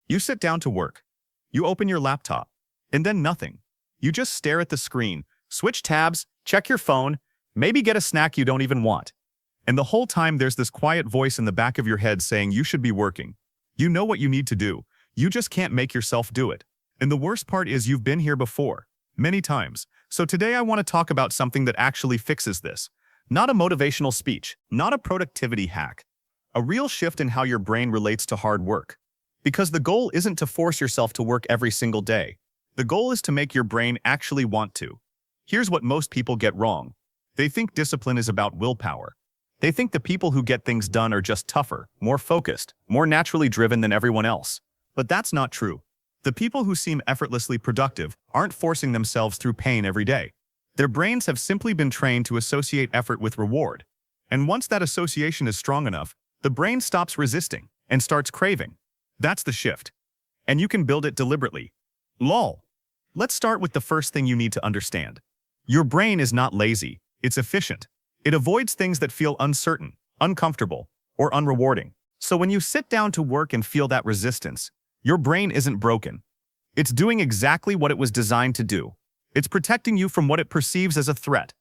You sit down to work. You open your laptop. And then nothing. You just stare at the screen, switch tabs, check your phone, maybe get a snack you don't even want. And the whole time there's this quiet voice in the back of your head saying you should be working. You know what you need to do. You just can't make yourself do it. And the worst part is you've been here before, many times. So today I want to talk about something that actually fixes this. Not a motivational speech, not a productivity hack. A real shift in how your brain relates to hard work. Because the goal isn't to force yourself to work every single day. The goal is to make your brain actually want to. Here's what most people get wrong. They think discipline is about willpower. They think the people who get things done are just tougher, more focused, more naturally driven than everyone else. But that's not true. The people who seem effortlessly productive aren't forcing themselves through pain every day. Their brains have simply been trained to associate effort with reward. And once that association is strong enough, the brain stops resisting and starts craving. That's the shift. And you can build it deliberately. Lol. Let's start with the first thing you need to understand. Your brain is not lazy, it's efficient. It avoids things that feel uncertain, uncomfortable, or unrewarding. So when you sit down to work and feel that resistance, your brain isn't broken. It's doing exactly what it was designed to do. It's protecting you from what it perceives as a threat.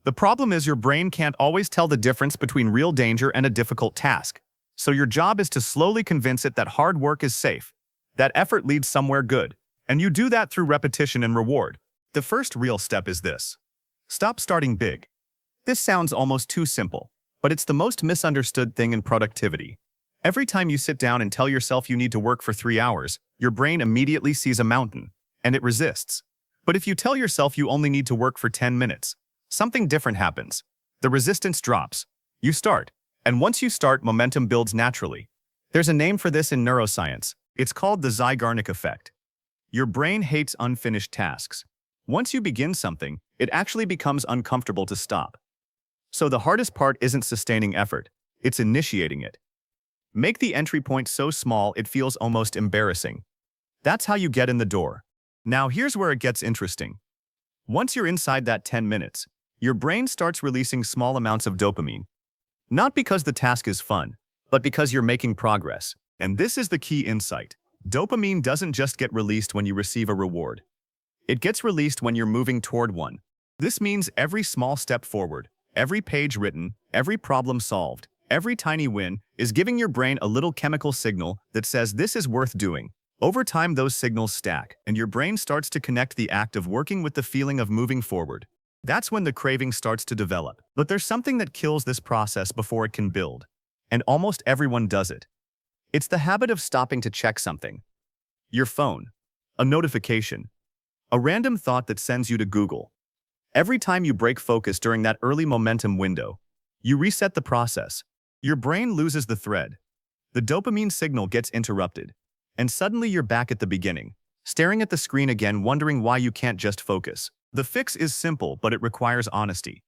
The problem is your brain can't always tell the difference between real danger and a difficult task. So your job is to slowly convince it that hard work is safe, that effort leads somewhere good, and you do that through repetition and reward. The first real step is this. Stop starting big. This sounds almost too simple, but it's the most misunderstood thing in productivity. Every time you sit down and tell yourself you need to work for 3 hours, your brain immediately sees a mountain, and it resists. But if you tell yourself you only need to work for 10 minutes, something different happens. The resistance drops. You start. And once you start, momentum builds naturally. There's a name for this in neuroscience. It's called the Zeigarnik effect. Your brain hates unfinished tasks. Once you begin something, it actually becomes uncomfortable to stop. So the hardest part isn't sustaining effort, it's initiating it. Make the entry point so small it feels almost embarrassing. That's how you get in the door. Now here's where it gets interesting. Once you're inside that 10 minutes, your brain starts releasing small amounts of dopamine. Not because the task is fun, but because you're making progress. And this is the key insight. Dopamine doesn't just get released when you receive a reward. It gets released when you're moving toward one. This means every small step forward, every page written, every problem solved, every tiny win is giving your brain a little chemical signal that says this is worth doing. Over time, those signals stack, and your brain starts to connect the act of working with the feeling of moving forward. That's when the craving starts to develop. But there's something that kills this process before it can build. And almost everyone does it. It's the habit of stopping to check something. Your phone. A notification. A random thought that sends you to Google. Every time you break focus during that early momentum window, you reset the process. Your brain loses the thread. The dopamine signal gets interrupted. And suddenly you're back at the beginning, staring at the screen again, wondering why you can't just focus. The fix is simple, but it requires honesty.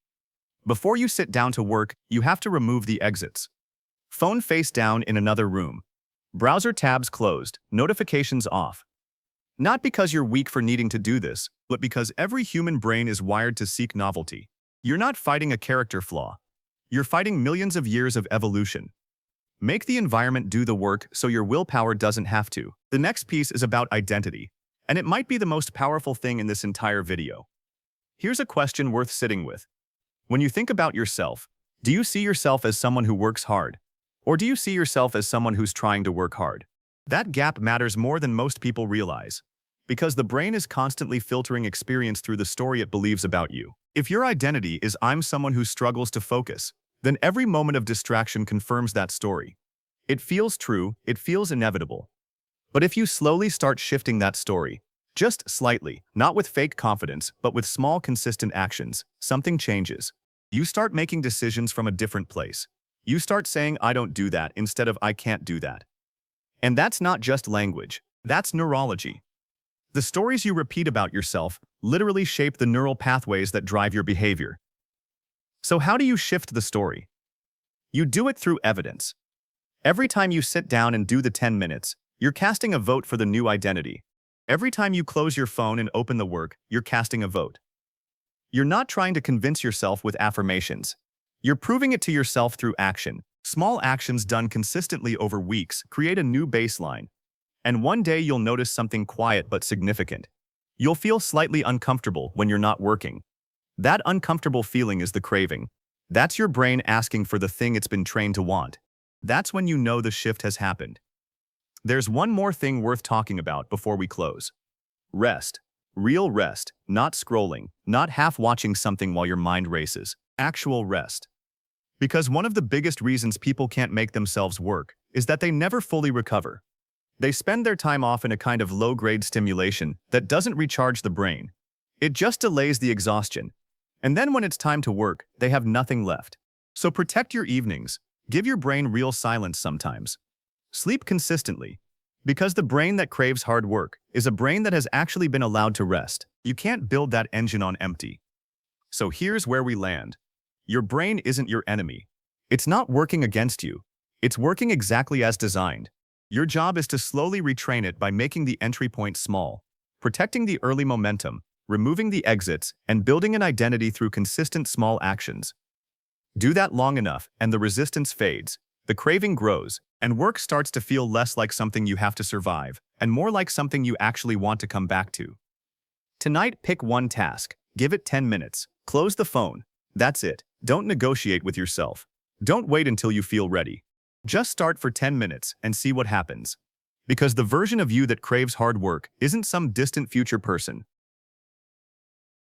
Before you sit down to work, you have to remove the exits. Phone face down in another room. Browser tabs closed, notifications off. Not because you're weak for needing to do this, but because every human brain is wired to seek novelty. You're not fighting a character flaw. You're fighting millions of years of evolution. Make the environment do the work so your willpower doesn't have to. The next piece is about identity, and it might be the most powerful thing in this entire video. Here's a question worth sitting with. When you think about yourself, do you see yourself as someone who works hard? Or do you see yourself as someone who's trying to work hard? That gap matters more than most people realize, because the brain is constantly filtering experience through the story it believes about you. If your identity is I'm someone who struggles to focus, then every moment of distraction confirms that story. It feels true, it feels inevitable. But if you slowly start shifting that story, just slightly, not with fake confidence, but with small, consistent actions, something changes. You start making decisions from a different place. You start saying, I don't do that, instead of I can't do that. And that's not just language, that's neurology. The stories you repeat about yourself literally shape the neural pathways that drive your behavior. So how do you shift the story? You do it through evidence. Every time you sit down and do the 10 minutes, you're casting a vote for the new identity. Every time you close your phone and open the work, you're casting a vote. You're not trying to convince yourself with affirmations. You're proving it to yourself through action. Small actions done consistently over weeks create a new baseline. And one day you'll notice something quiet but significant. You'll feel slightly uncomfortable when you're not working. That uncomfortable feeling is the craving. That's your brain asking for the thing it's been trained to want. That's when you know the shift has happened. There's one more thing worth talking about before we close. Rest. Real rest, not scrolling, not half watching something while your mind races. Actual rest. Because one of the biggest reasons people can't make themselves work is that they never fully recover. They spend their time off in a kind of low-grade stimulation that doesn't recharge the brain. It just delays the exhaustion. And then when it's time to work, they have nothing left. So protect your evenings. Give your brain real silence sometimes. Sleep consistently. Because the brain that craves hard work is a brain that has actually been allowed to rest. You can't build that engine on empty. So here's where we land. Your brain isn't your enemy. It's not working against you. It's working exactly as designed. Your job is to slowly retrain it by making the entry point small, protecting the early momentum, removing the exits, and building an identity through consistent small actions. Do that long enough, and the resistance fades, the craving grows, and work starts to feel less like something you have to survive, and more like something you actually want to come back to. Tonight, pick one task. Give it 10 minutes. Close the phone. That's it. Don't negotiate with yourself. Don't wait until you feel ready. Just start for 10 minutes and see what happens. Because the version of you that craves hard work isn't some distant future person.